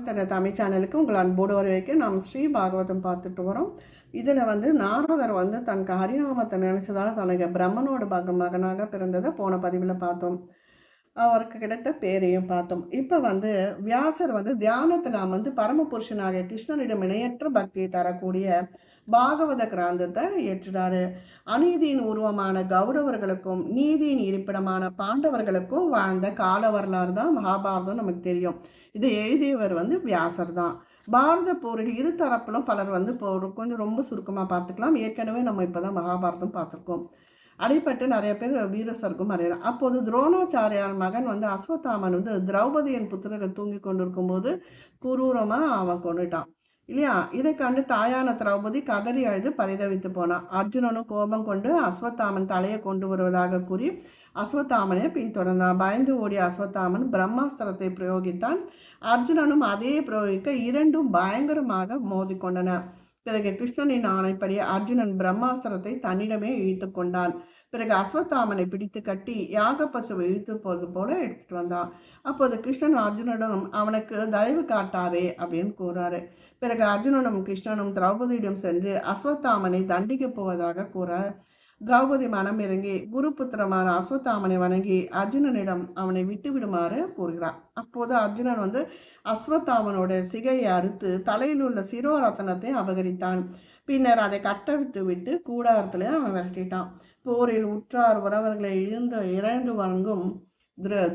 தன தமிழ் சேனலுக்கு உங்கள் அன்போடு வரவேற்க நாம் ஸ்ரீ பாகவதம் பார்த்துட்டு வரோம். இதில் நாரதர் தனக்கு ஹரிநாமத்தை நினைச்சதால தனக்கு பிரம்மனோட மகனாக பிறந்ததை போன பதிவில் பார்த்தோம். அவருக்கு கிடைத்த பேரையும் பார்த்தோம். இப்போ வியாசர் தியானத்தில் பரமபுருஷனாக கிருஷ்ணனிடம் இணையற்ற பக்தியை தரக்கூடிய பாகவத கிராந்தத்தை ஏற்றுறாரு. அநீதியின் உருவமான கௌரவர்களுக்கும் நீதியின் இருப்பிடமான பாண்டவர்களுக்கும் வாழ்ந்த கால வரலாறு தான் மகாபாரதம் நமக்கு தெரியும். இதை எழுதியவர் வியாசர் தான். பாரத போரில் இரு தரப்பிலும் பலர் கொஞ்சம் ரொம்ப சுருக்கமாக பார்த்துக்கலாம். ஏற்கனவே நம்ம இப்போதான் மகாபாரதம் பார்த்துருக்கோம். அடிப்பட்டு நிறைய பேர் வீரசர்க்கும் அறியலாம். அப்போது துரோணாச்சாரியார் மகன் அஸ்வத்தாமன் திரௌபதியின் புத்திரரை தூங்கி கொண்டிருக்கும் போது குரூரமாக அவன் கொண்டுட்டான் இல்லையா. இதை கண்டு தாயான திரௌபதி கதறி அழுது பரிதவித்து போனான். அர்ஜுனனும் கோபம் கொண்டு அஸ்வத்தாமன் தலையை கொண்டு வருவதாக கூறி அஸ்வத்தாமனை பின்தொடர்ந்தான். பயந்து ஓடிய அஸ்வத்தாமன் பிரம்மாஸ்திரத்தை பிரயோகித்தான். அர்ஜுனனும் அதே பிரயோகிக்க இரண்டும் பயங்கரமாக மோதிக்கொண்டன. பிறகு கிருஷ்ணனின் ஆணைப்படி அர்ஜுனன் பிரம்மாஸ்திரத்தை தன்னிடமே இழுத்து கொண்டான். பிறகு அஸ்வத்தாமனை பிடித்து கட்டி யாக பசுவை இழுத்து போவது போல எடுத்துட்டு வந்தான். அப்போது கிருஷ்ணன் அர்ஜுனனும் அவனுக்கு தயவு காட்டாவே அப்படின்னு கூறாரு. பிறகு அர்ஜுனனும் கிருஷ்ணனும் திரௌபதியிடம் சென்று அஸ்வத்தாமனை தண்டிக்க போவதாக கூற திரௌபதி மனம் இறங்கி குருபுத்திரமான அஸ்வத்தாமனை வணங்கி அர்ஜுனனிடம் அவனை விட்டு விடுமாறு கூறுகிறார். அப்போது அர்ஜுனன் அஸ்வத்தாமனோட சிகையை அறுத்து தலையில் உள்ள சிரோரத்தனத்தை அபகரித்தான். பின்னர் அதை கட்டவிட்டு விட்டு கூடாரத்துல அவன் விரட்டிட்டான். போரில் உற்றார் உறவர்களை இழந்து வழங்கும்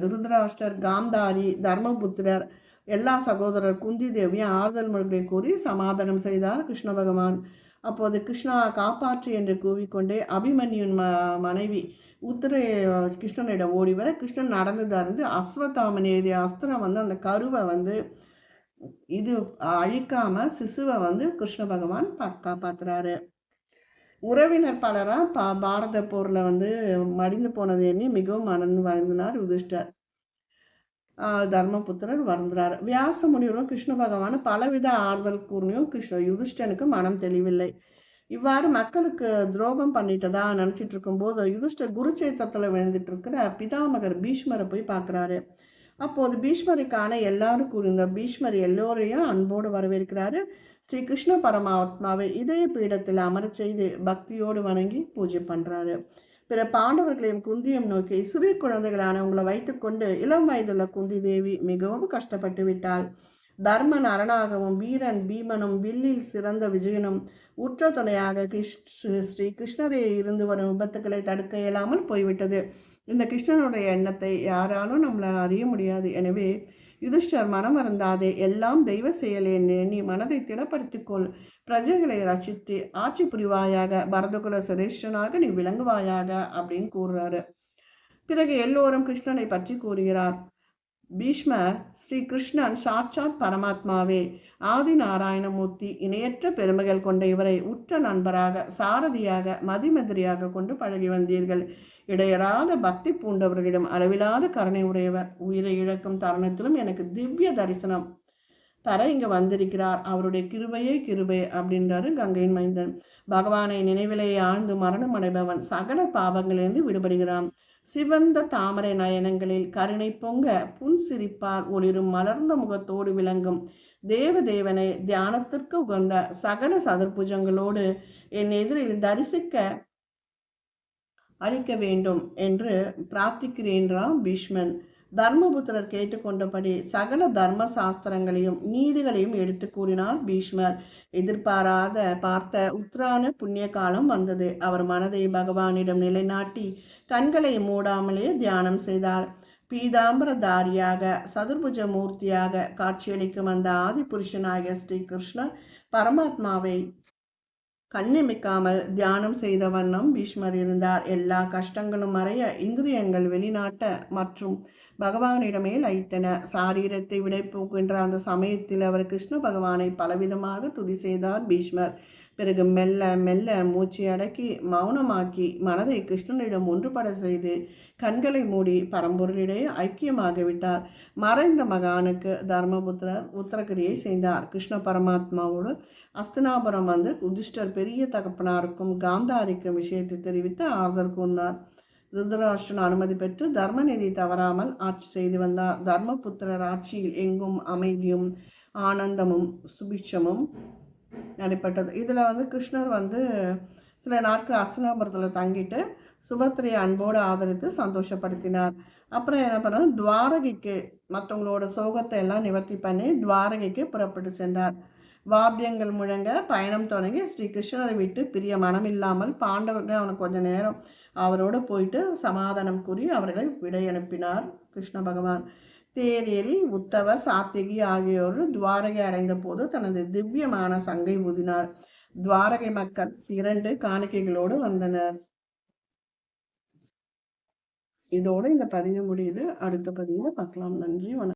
திருதராஷ்டர், காந்தாரி, தர்மபுத்திரர் எல்லா சகோதரர் குந்தி தேவியும் ஆறுதல் மொழிகளை கூறி சமாதானம் செய்தார் கிருஷ்ண பகவான். அப்போது கிருஷ்ணா காப்பாற்று என்று கூவிக்கொண்டே அபிமன்யுன் மனைவி உத்தர கிருஷ்ணனிடம் ஓடி வர கிருஷ்ணன் நடந்தது அஸ்வத்தாமன் எழுதிய அஸ்திரம் அந்த கருவை இது அழிக்காம சிசுவை கிருஷ்ண பகவான் காப்பாத்துறாரு. உறவினர் பலரா பாரத போர்ல மடிந்து போனது எண்ணி மிகவும் மனந்து வாழ்ந்தினார் யுதிஷ்டர். தர்மபுத்திரர் வருந்துறார். வியாச முனிவரும் கிருஷ்ண பகவான் பலவித ஆறுதல் கூர்மையும் யுதிஷ்டனுக்கு மனம் தெளிவில்லை. இவ்வாறு மக்களுக்கு துரோகம் பண்ணிட்டதா நினைச்சிட்டு இருக்கும் போது யுதிஷ்டர் குருச்சேத்திரத்துல விழுந்துட்டு இருக்கிற பிதாமகர் பீஷ்மரை போய் பார்க்கிறாரு. அப்போது பீஷ்மருக்கான எல்லாரும் கூறிந்த பீஷ்மர் எல்லோரையும் அன்போடு வரவேற்கிறாரு. ஸ்ரீ கிருஷ்ண பரமாத்மாவை இதய பீடத்தில் அமர செய்து பக்தியோடு வணங்கி பூஜை பண்றாரு. பிற பாண்டவர்களையும் குந்தியும் நோக்கி சிறு குழந்தைகளான உங்களை வைத்துக்கொண்டு இளம் வயதுள்ள குந்தி தேவி மிகவும் கஷ்டப்பட்டு விட்டாள். தர்மன் அரணாகவும் வீரன் பீமனும் வில்லில் சிறந்த விஜயனும் உற்ற துணையாக ஸ்ரீ கிருஷ்ணரே இருந்து வரும் விபத்துக்களை தடுக்க இயலாமல் போய்விட்டது. இந்த கிருஷ்ணனுடைய எண்ணத்தை யாராலும் நம்மளால் அறிய முடியாது. எனவே யுதிஷ்டர் மனம் வருந்தாதே, எல்லாம் தெய்வ செயலே எண்ணி மனதை திடப்படுத்திக்கொள். பிரஜைகளை ரசித்து ஆட்சி புரிவாயாக, பரதகுல சிரேஷ்டனாக நீ விளங்குவாயாக அப்படின்னு கூறுறாரு. பிறகு எல்லோரும் கிருஷ்ணனை பற்றி கூறுகிறார். பீஷ்மர் ஸ்ரீ கிருஷ்ணன் சாட்சாத் பரமாத்மாவே, ஆதி நாராயணமூர்த்தி, இணையற்ற பெருமைகள் கொண்ட இவரை உற்ற நண்பராக, சாரதியாக, மதிமதிரியாக கொண்டு பழகி வந்தீர்கள். இடையறாத பக்தி பூண்டவர்களிடம் அளவிலாத கருணை உடையவர். உயிரை இழக்கும் தருணத்திலும் எனக்கு திவ்ய தரிசனம் தர இங்க வந்திருக்கிறார். அவருடைய கிருபை அப்படின்றாரு கங்கையின் மைந்தன். பகவானை நினைவிலே ஆழ்ந்து மரணம் அடைபவன் சகல பாவங்களிலிருந்து விடுபடுகிறான். சிவந்த தாமரை நயனங்களில் கருணை பொங்க புன் சிரிப்பால் ஒளிரும் மலர்ந்த முகத்தோடு விளங்கும் தேவதேவனை தியானத்திற்கு உகந்த சகல சதுர்புஜங்களோடு என் எதிரில் தரிசிக்க அளிக்க வேண்டும் என்று பிரார்த்திக்கிறேன்றாம் பீஷ்மன். தர்மபுத்திரர் கேட்டுக்கொண்டபடி சகல தர்ம சாஸ்திரங்களையும் நீதிகளையும் எடுத்து கூறினார் பீஷ்மர். பார்த்த உத்ரான புண்ணிய காலம் வந்தது. அவர் மனதை பகவானிடம் நிலைநாட்டி கண்களை மூடாமலே தியானம் செய்தார். பீதாம்பரதாரியாக சதுர்புஜ மூர்த்தியாக காட்சியளிக்கும் அந்த ஆதி புருஷனாகிய ஸ்ரீ கிருஷ்ணர் பரமாத்மாவை கண்ணிமிக்காமல் தியானம் செய்த வண்ணம் பீஷ்மர் இருந்தார். எல்லா கஷ்டங்களும் மறைய இந்திரியங்கள் வெளிநாட்ட மற்றும் பகவானிடமே லயித்தன. சாரீரத்தை விடை போகின்ற அந்த சமயத்தில் அவர் கிருஷ்ண பகவானை பலவிதமாக துதி செய்தார் பீஷ்மர். பிறகு மெல்ல மெல்ல மூச்சை அடக்கி மௌனமாக்கி மனதை கிருஷ்ணனிடம் ஒன்றுபட செய்து கண்களை மூடி பரம்பொருளிடையே ஐக்கியமாகிவிட்டார். மறைந்த மகானுக்கு தர்மபுத்திரர் உத்தரகிரியை செய்தார். கிருஷ்ண பரமாத்மாவோடு அஸ்தினாபுரம் யுதிஷ்டர் பெரிய தகப்பனாருக்கும் காந்தாரிக்கும் விஷயத்தை தெரிவித்து ஆறுதல் கூறினார். திருதராஷ்டிரன் அனுமதி பெற்று தர்மநிதி தவறாமல் ஆட்சி செய்து வந்தார். தர்மபுத்திரர் ஆட்சியில் எங்கும் அமைதியும் ஆனந்தமும் சுபிட்சமும் நடைபெற்றது. இதில் வந்து கிருஷ்ணர் வந்து சில நாட்கள் அஸ்தினாபுரத்தில் தங்கிட்டு சுபத்திரையை அன்போடு ஆதரித்து சந்தோஷப்படுத்தினார். அப்புறம் என்ன பண்ணார், துவாரகைக்கு மற்றவங்களோட சோகத்தை எல்லாம் நிவர்த்தி பண்ணி துவாரகைக்கு புறப்பட்டு சென்றார். வாத்தியங்கள் முழங்க பயணம் தொடங்கி ஸ்ரீ கிருஷ்ணரை விட்டு பிரிய மனம் இல்லாமல் பாண்டவர்கள் அவனுக்கு கொஞ்ச நேரம் அவரோடு போயிட்டு சமாதானம் கூறி அவர்களை விடை அனுப்பினார் கிருஷ்ண பகவான். தேரேறி உத்தவர் சாத்திகி ஆகியோர் துவாரகை அடைந்த போது தனது திவ்யமான சங்கை ஊதினார். துவாரகை மக்கள் 2 காணிக்கைகளோடு வந்தனர். இதோடு இந்த பதிவு முடியுது. அடுத்த பதிவில் பார்க்கலாம். நன்றி, வணக்கம்.